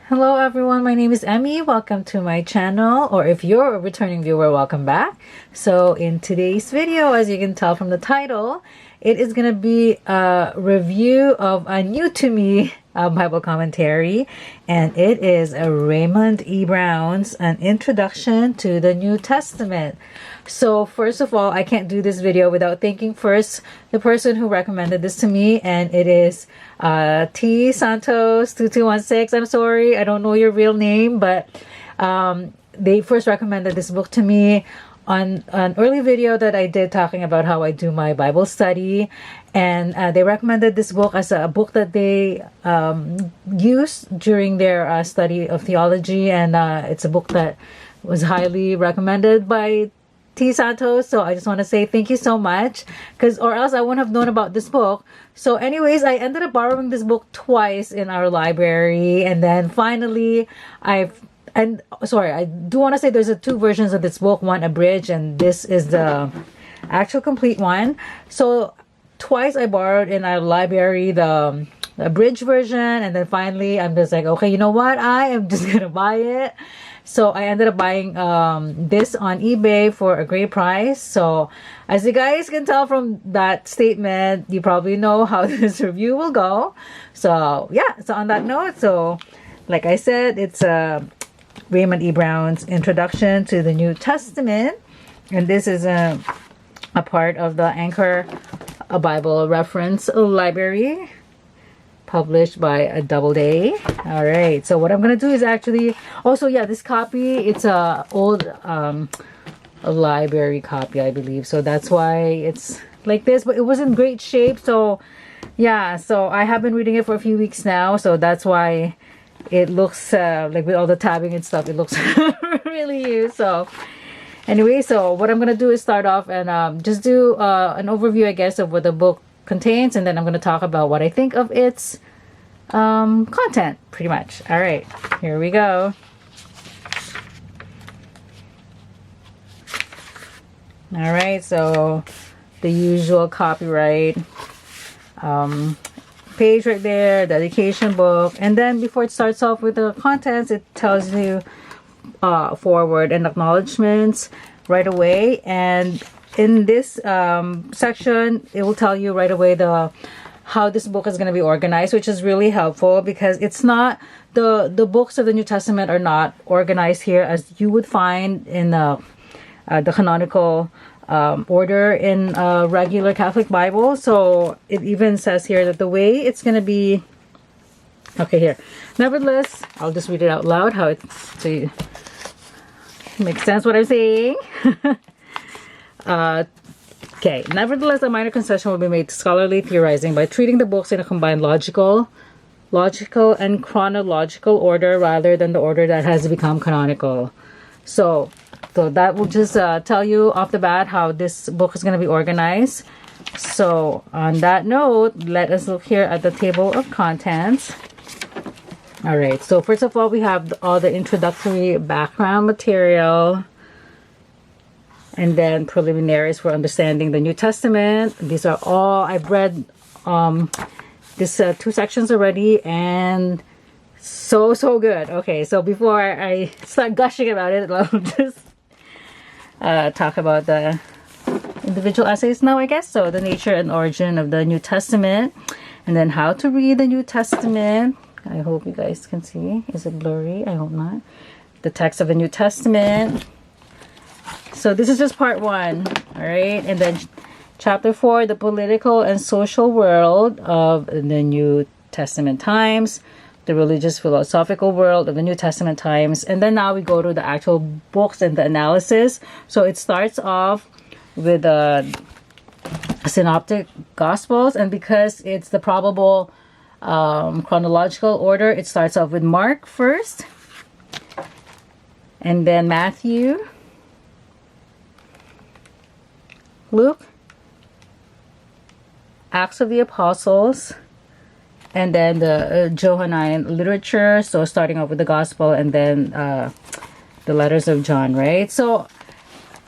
Hello everyone, my name is Emmy. Welcome to my channel, or if you're a returning viewer, welcome back. So in today's video, as you can tell from the title, it is going to be a review of a new to me Bible commentary, and it is a Raymond E. Brown's An Introduction to the New Testament. So first of all, I can't do this video without thanking first the person who recommended this to me, and it is T Santos 2216. I'm sorry, I don't know your real name, but they first recommended this book to me on an early video that I did talking about how I do my Bible study, and they recommended this book as a book that they use during their study of theology, and it's a book that was highly recommended by T Santos. So I just want to say thank you so much, or else I wouldn't have known about this book. So anyways, I ended up borrowing this book twice in our library, and then finally I do want to say there's two versions of this book, one abridged, and this is the actual complete one. So twice I borrowed in our library the abridged version, and then finally I'm just like, okay, you know what, I am just gonna buy it. So I ended up buying this on eBay for a great price. So as you guys can tell from that statement, you probably know how this review will go. So yeah, so on that note, so like I said, it's Raymond E. Brown's Introduction to the New Testament, and this is a part of the Anchor Bible Reference Library, published by a Doubleday. All right, so what I'm gonna do is actually also, yeah, this copy, it's a old a library copy, I believe, so that's why it's like this, but it was in great shape. So yeah, so I have been reading it for a few weeks now, so that's why it looks like, with all the tabbing and stuff, it looks really used. So anyway, so what I'm gonna do is start off and just do an overview, I guess, of what the book contains, and then I'm going to talk about what I think of its content, pretty much. All right, here we go. All right, so the usual copyright page right there, dedication book, and then before it starts off with the contents, it tells you forward and acknowledgments right away. And in this section, it will tell you right away how this book is going to be organized, which is really helpful, because it's not, the books of the New Testament are not organized here as you would find in the canonical order in a regular Catholic Bible. So it even says here that the way it's going to be, okay, here, nevertheless, I'll just read it out loud how it, so you makes sense what I'm saying. Okay, nevertheless, a minor concession will be made to scholarly theorizing by treating the books in a combined logical and chronological order rather than the order that has become canonical. So that will just tell you off the bat how this book is going to be organized. So on that note, let us look here at the table of contents. All right, so first of all, we have all the introductory background material, and then preliminaries for understanding the New Testament. These are all, I've read this two sections already, and so good. Okay, so before I start gushing about it, I'll just talk about the individual essays now, I guess. So the nature and origin of the New Testament, and then how to read the New Testament. I hope you guys can see. Is it blurry? I hope not. The text of the New Testament. So this is just part one, all right? And then chapter 4, the political and social world of the New Testament times, the religious philosophical world of the New Testament times. And then now we go to the actual books and the analysis. So it starts off with the synoptic gospels, and because it's the probable chronological order, it starts off with Mark first, and then Matthew, Luke, Acts of the Apostles, and then the Johannine literature. So starting off with the Gospel, and then the letters of John, right? So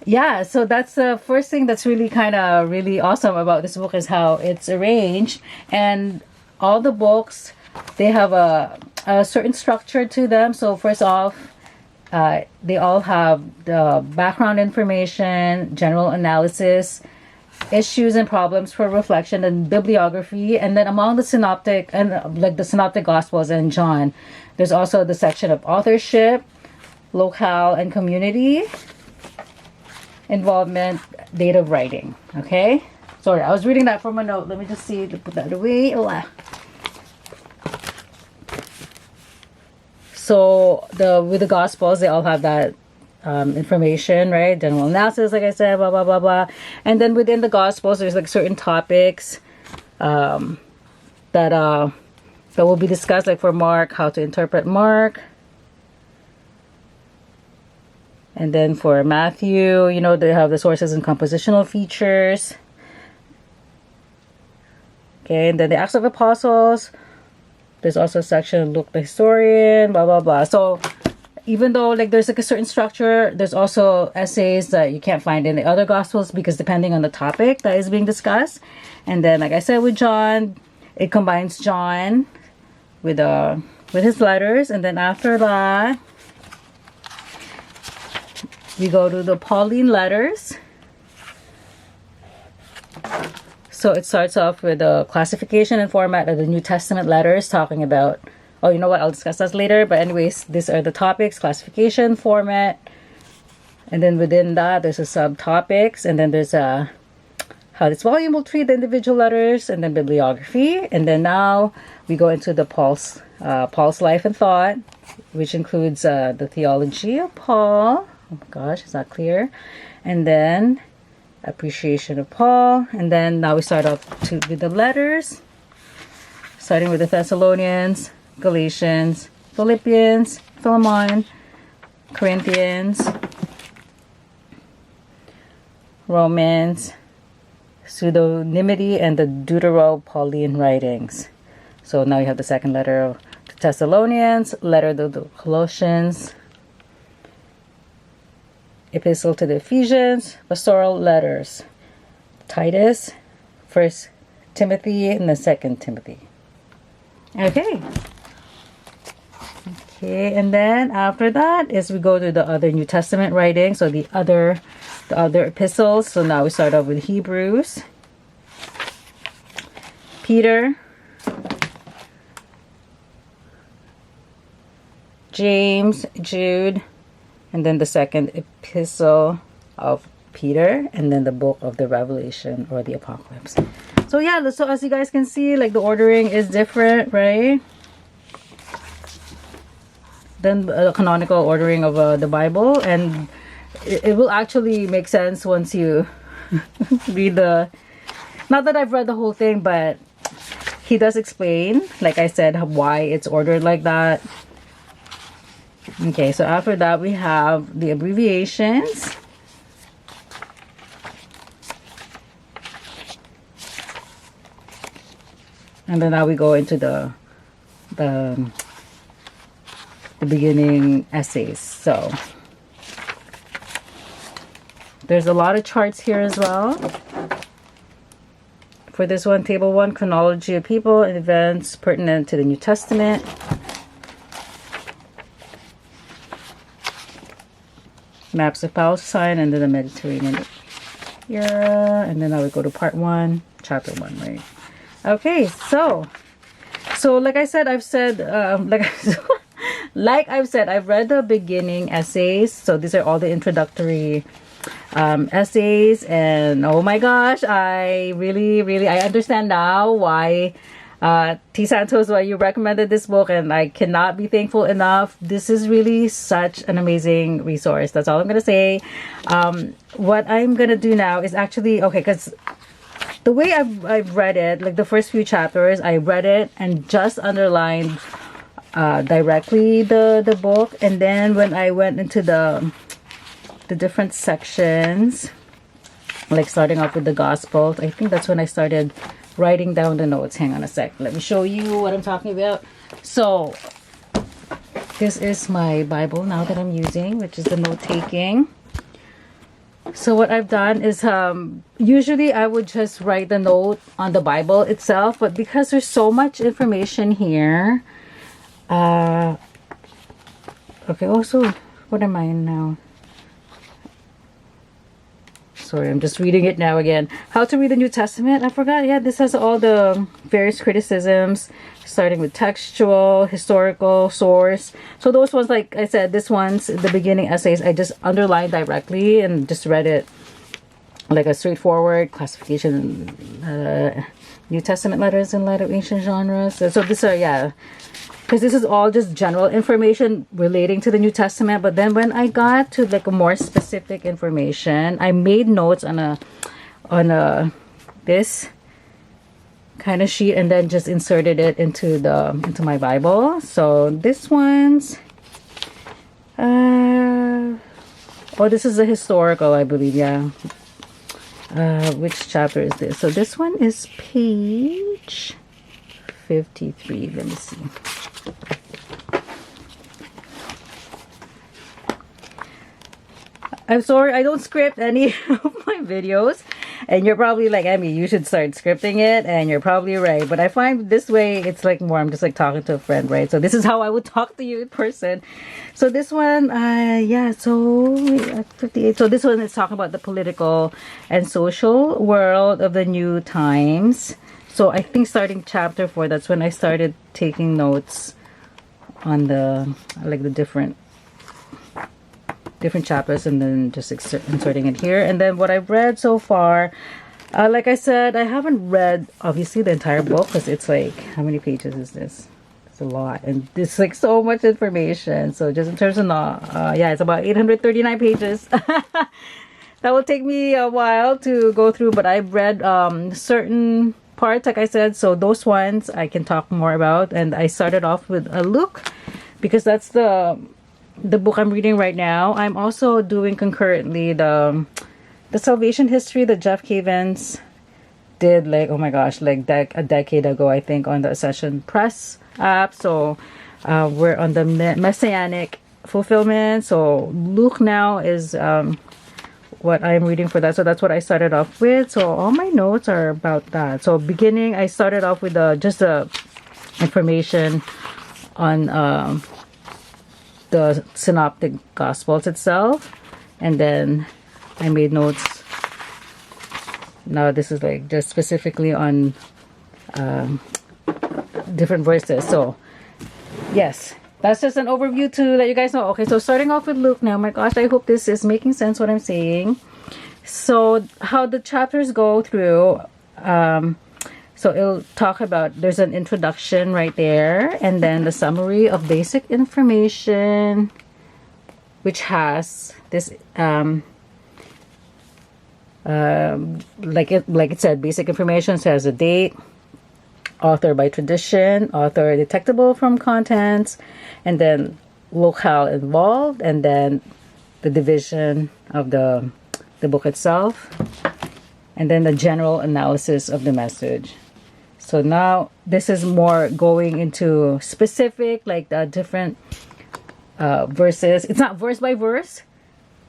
yeah, so that's the first thing that's really really awesome about this book, is how it's arranged. And all the books, they have a a certain structure to them. So first off, they all have the background information, general analysis, issues and problems for reflection, and bibliography. And then among the synoptic and like the synoptic gospels and John, there's also the section of authorship, locale and community involvement, date of writing. Okay, sorry, I was reading that from a note. Let me just see to put that away. So with the gospels, they all have that information, right? General analysis, like I said, blah blah blah blah. And then within the gospels, there's like certain topics that will be discussed, like for Mark, how to interpret Mark. And then for Matthew, you know, they have the sources and compositional features. Okay, and then the Acts of Apostles. There's also a section, Luke the historian, blah, blah, blah. So even though like there's like a certain structure, there's also essays that you can't find in the other gospels because depending on the topic that is being discussed. And then, like I said, with John, it combines John with his letters. And then after that, we go to the Pauline letters. So it starts off with the classification and format of the New Testament letters, talking about, oh, you know what, I'll discuss that later. But anyways, these are the topics, classification, format. And then within that, there's a subtopics. And then there's how this volume will treat the individual letters, and then bibliography. And then now we go into the Paul's life and thought, which includes the theology of Paul. Oh my gosh, is that clear? And then appreciation of Paul. And then now we start off with the letters, starting with the Thessalonians, Galatians, Philippians, Philemon, Corinthians, Romans, pseudonymity, and the Deutero-Pauline writings. So now you have the second letter of the Thessalonians, letter to the Colossians, epistle to the Ephesians, pastoral letters, Titus, 1 Timothy, and the 2 Timothy. Okay, and then after that is we go to the other New Testament writings, so the other epistles. So now we start off with Hebrews, Peter, James, Jude, and then the second epistle of Peter, and then the book of the Revelation or the Apocalypse. So yeah, so as you guys can see, like the ordering is different, right? Than the canonical ordering of the Bible, and it will actually make sense once you read the. Not that I've read the whole thing, but he does explain, like I said, why it's ordered like that. Okay, so after that we have the abbreviations. And then now we go into the beginning essays. So there's a lot of charts here as well. For this one, table 1, chronology of people and events pertinent to the New Testament. Maps of Palestine and then the Mediterranean era. And then now we go to part 1, chapter 1, right? Okay, so like I said, I've read the beginning essays. So these are all the introductory essays, and oh my gosh, I understand now why T. Santos, why you recommended this book, and I cannot be thankful enough. This is really such an amazing resource. That's all I'm gonna say. What I'm gonna do now is actually, okay, because the way I've read it, like the first few chapters, I read it and just underlined directly the book, and then when I went into the different sections, like starting off with the Gospels, I think that's when I started writing down the notes. Hang on a sec, let me show you what I'm talking about. So this is my Bible now that I'm using, which is the note-taking. So what I've done is usually I would just write the note on the Bible itself, but because there's so much information here, Okay, also, what am I in now? Sorry, I'm just reading it now again. How to read the New Testament. I forgot. Yeah, this has all the various criticisms, starting with textual, historical, source. So those ones, like I said, this one's the beginning essays, I just underlined directly and just read it like a straightforward classification. New Testament letters in light of ancient genres. So this are, yeah, because this is all just general information relating to the New Testament. But then when I got to like a more specific information, I made notes on a this kind of sheet and then just inserted it into my Bible. So this one's oh, this is a historical, I believe. Yeah. Which chapter is this? So this one is page 53. Let me see. I'm sorry, I don't script any of my videos. And you're probably like, Emmy, you should start scripting it. And you're probably right. But I find this way, it's like more, I'm just like talking to a friend, right? So this is how I would talk to you in person. So this one, yeah, so 58. So this one is talking about the political and social world of the new times. So I think starting chapter 4, that's when I started taking notes on the, like the different chapters and then just inserting it here. And then what I've read so far, like I said, I haven't read obviously the entire book because it's like, how many pages is this? It's a lot, and it's like so much information. So just in terms of yeah, it's about 839 pages. That will take me a while to go through, but I've read certain parts, like I said, so those ones I can talk more about. And I started off with Luke because that's the book I'm reading right now. I'm also doing concurrently the salvation history that Jeff Cavins did, like, oh my gosh, like a decade ago, I think, on the Ascension Press app. So we're on the messianic fulfillment. So Luke now is what I'm reading for that. So that's what I started off with. So all my notes are about that. So beginning, I started off with just the information on the synoptic gospels itself, and then I made notes. Now this is like just specifically on different verses. So yes, that's just an overview to let you guys know. Okay, so starting off with Luke now. My gosh, I hope this is making sense what I'm saying. So how the chapters go through, so it'll talk about, there's an introduction right there, and then the summary of basic information, which has this, like it said, basic information. So it has a date, author by tradition, author detectable from contents, and then locale involved, and then the division of the book itself, and then the general analysis of the message. So now this is more going into specific, like the different verses. It's not verse by verse,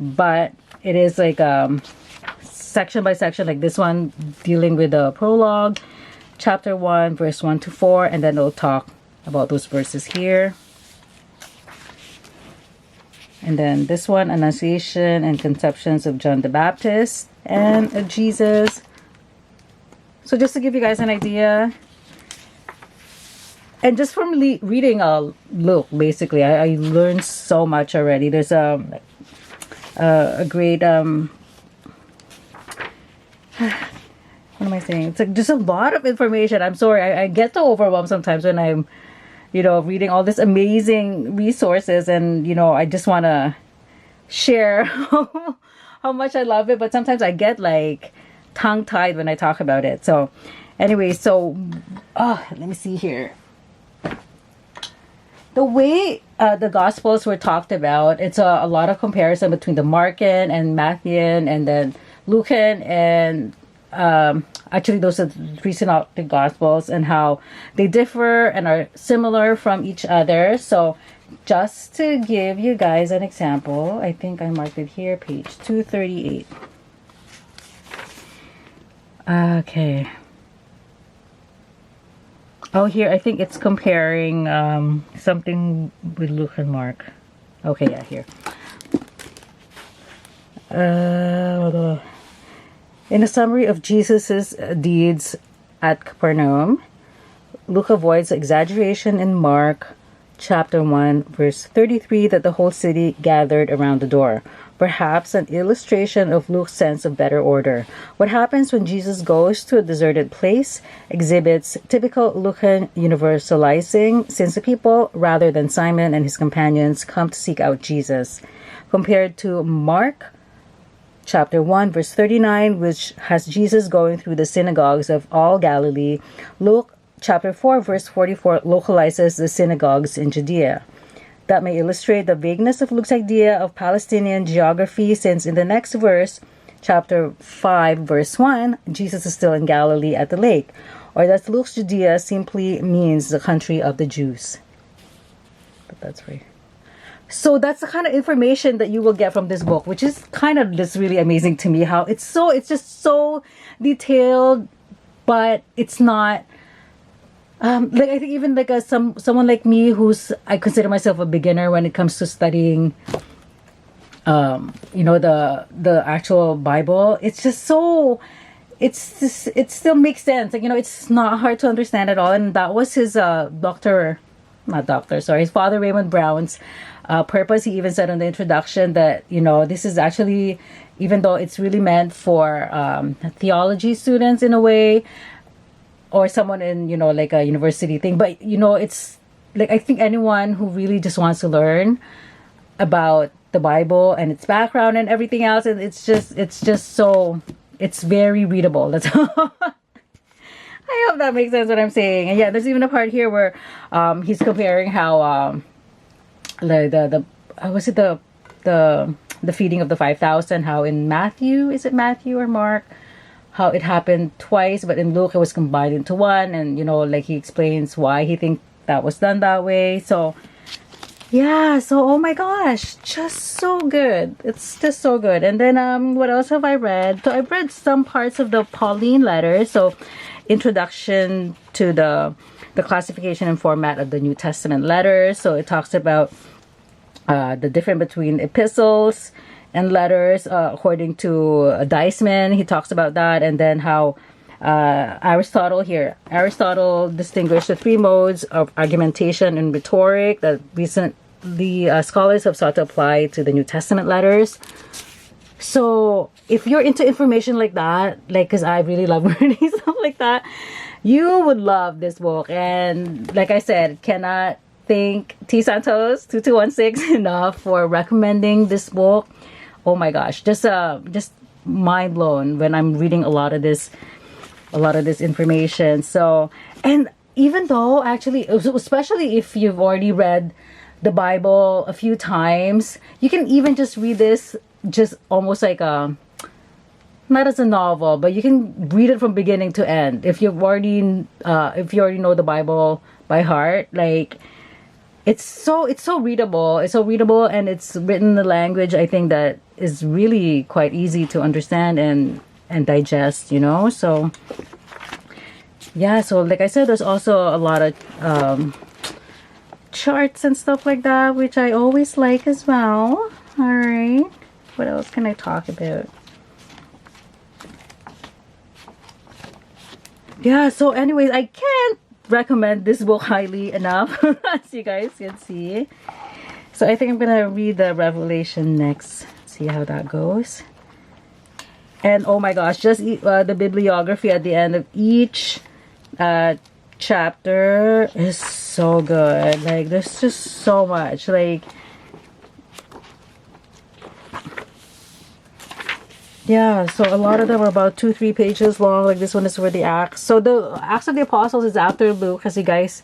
but it is like section by section, like this one dealing with the prologue, chapter 1, verse 1 to 4, and then it'll talk about those verses here. And then this one, Annunciation and Conceptions of John the Baptist and of Jesus. So just to give you guys an idea, and just from reading Luke, basically, I learned so much already. There's a great, what am I saying? It's like just a lot of information. I'm sorry, I get so overwhelmed sometimes when I'm, reading all this amazing resources, and, I just want to share how much I love it. But sometimes I get like tongue-tied when I talk about it. So anyway, so let me see here. The way the Gospels were talked about, it's a lot of comparison between the Markan and Matthean and then Lucan, and actually those are the three synoptic Gospels, and how they differ and are similar from each other. So just to give you guys an example, I think I marked it here, page 238. Okay. Oh, here, I think it's comparing something with Luke and Mark. Okay, yeah, here. In a summary of Jesus's deeds at Capernaum, Luke avoids exaggeration in Mark chapter 1, verse 33, that the whole city gathered around the door. Perhaps an illustration of Luke's sense of better order. What happens when Jesus goes to a deserted place exhibits typical Lucan universalizing, since the people, rather than Simon and his companions, come to seek out Jesus. Compared to Mark chapter 1, verse 39, which has Jesus going through the synagogues of all Galilee, Luke chapter 4, verse 44 localizes the synagogues in Judea. That may illustrate the vagueness of Luke's idea of Palestinian geography, since in the next verse, chapter 5, verse 1, Jesus is still in Galilee at the lake, or that Luke's Judea simply means the country of the Jews. But that's right. So that's the kind of information that you will get from this book, which is kind of just really amazing to me, how it's just so detailed, but it's not like, I think even like someone like me, I consider myself a beginner when it comes to studying the actual Bible. It's just so it still makes sense. Like, it's not hard to understand at all. And that was his Father Raymond Brown's purpose. He even said in the introduction that, this is actually, even though it's really meant for theology students in a way, or someone in, like a university thing. But, it's like, I think anyone who really just wants to learn about the Bible and its background and everything else, and it's very readable. That's all. I hope that makes sense what I'm saying. And yeah, there's even a part here where he's comparing how the feeding of the 5,000, how in Matthew, is it Matthew or Mark, how it happened twice, but in Luke it was combined into one, and like he explains why he thinks that was done that way. So yeah, so oh my gosh, just so good. It's just so good. And then what else have I read? So I've read some parts of the Pauline letters. So introduction to the classification and format of the New Testament letters. So it talks about the difference between epistles and letters according to Deisman. He talks about that, and then how Aristotle distinguished the three modes of argumentation and rhetoric that recently scholars have sought to apply to the New Testament letters. So if you're into information like that, like, because I really love learning stuff like that, you would love this book. And like I said, cannot thank T Santos 2216 enough for recommending this book. Oh my gosh, just mind blown when I'm reading a lot of this information. So, and even though actually, especially if you've already read the Bible a few times, you can even just read this just almost like not as a novel, but you can read it from beginning to end if you already know the Bible by heart. Like, it's so readable. It's so readable, and it's written in a language, I think, that is really quite easy to understand and digest, So yeah, so like I said, there's also a lot of charts and stuff like that, which I always like as well. All right, what else can I talk about? Yeah, so anyways, I can't recommend this book highly enough, as you guys can see. So I think I'm gonna read the Revelation next, see how that goes. And oh my gosh, just the bibliography at the end of each chapter is so good. Like, there's just so much. Like, yeah, so a lot of them are about 2-3 pages long. Like, this one is for the Acts. So the Acts of the Apostles is after Luke, as you guys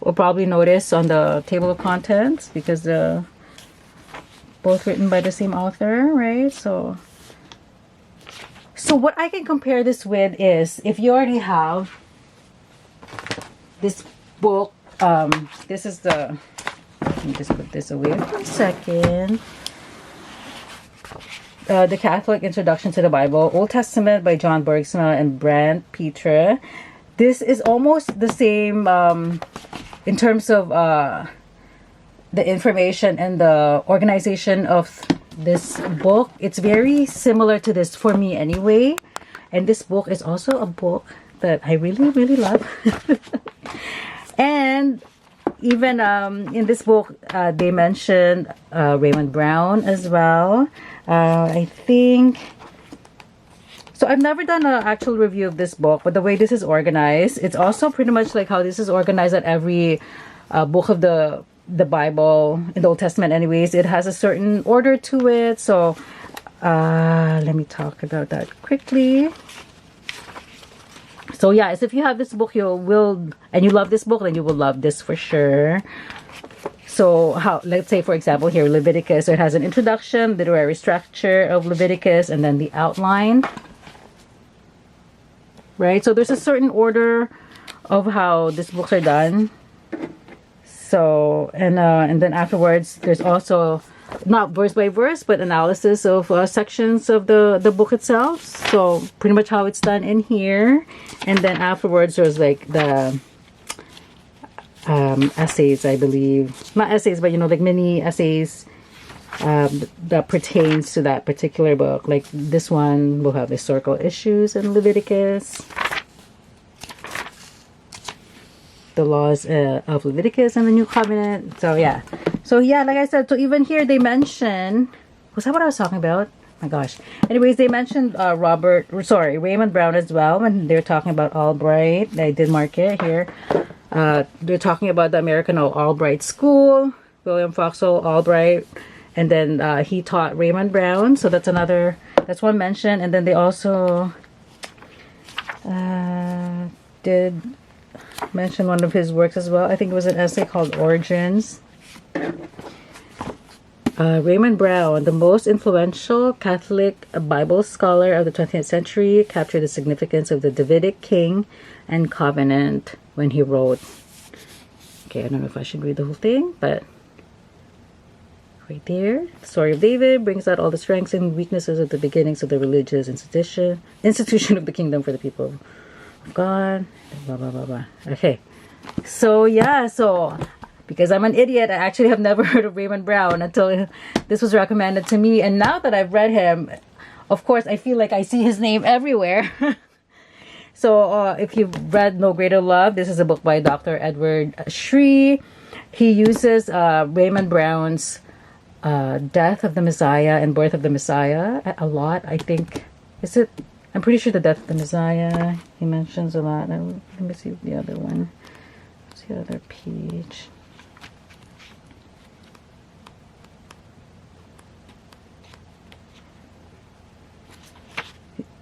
will probably notice on the table of contents, because they're both written by the same author, right? So what I can compare this with is, if you already have this book, this is the, let me just put this away for a second. The Catholic Introduction to the Bible, Old Testament by John Bergsma and Brant Pitre. this is almost the same in terms of the information and the organization of this book. It's very similar to this for me anyway. And this book is also a book that I really, really love. And even in this book, they mentioned Raymond Brown as well. I think... So I've never done an actual review of this book, but the way this is organized, it's also pretty much like how this is organized at every book of the Bible in the Old Testament anyways. It has a certain order to it. So let me talk about that quickly. So yeah, as if you have this book, and you love this book, then you will love this for sure. So let's say for example here, Leviticus. So it has an introduction, literary structure of Leviticus, and then the outline. Right? So there's a certain order of how these books are done. So, and then afterwards, there's also not verse by verse, but analysis of sections of the book itself. So pretty much how it's done in here. And then afterwards, there's like the essays, I believe. Not essays, but like mini essays that pertains to that particular book. Like this one will have historical issues in Leviticus, the laws of Leviticus and the New Covenant. So yeah, like I said, so even here they mention, was that what I was talking about? My gosh. Anyways, they mentioned Raymond Brown as well when they're talking about Albright. I did mark it here. They're talking about the American Albright School, William Foxall Albright, and then he taught Raymond Brown. So that's one mention. And then they also did mention one of his works as well. I think it was an essay called Origins. Raymond Brown, the most influential Catholic Bible scholar of the 20th century, captured the significance of the Davidic king and covenant when he wrote. Okay, I don't know if I should read the whole thing, but right there, the story of David brings out all the strengths and weaknesses of the beginnings of the religious institution of the kingdom for the people of God. Blah blah blah blah. Okay, so yeah, because I'm an idiot, I actually have never heard of Raymond Brown until this was recommended to me. And now that I've read him, of course, I feel like I see his name everywhere. So if you've read No Greater Love, this is a book by Dr. Edward Shree. He uses Raymond Brown's Death of the Messiah and Birth of the Messiah a lot. I think, I'm pretty sure the Death of the Messiah, he mentions a lot. Let me see the other one. What's the other page?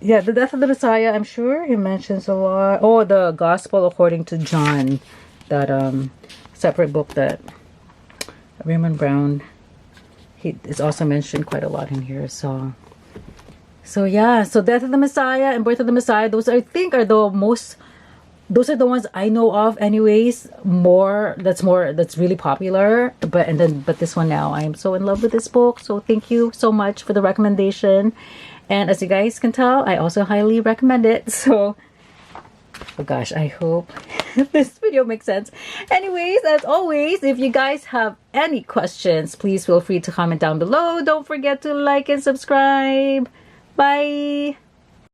Yeah, the Death of the Messiah, I'm sure he mentions a lot. Oh, the Gospel According to John, that separate book that Raymond Brown, he is also mentioned quite a lot in here. So yeah, so Death of the Messiah and Birth of the Messiah, those I think are the most, those are the ones I know of anyways. That's really popular. But this one now, I am so in love with this book. So thank you so much for the recommendation. And as you guys can tell, I also highly recommend it. So, oh gosh, I hope this video makes sense. Anyways, as always, if you guys have any questions, please feel free to comment down below. Don't forget to like and subscribe. Bye!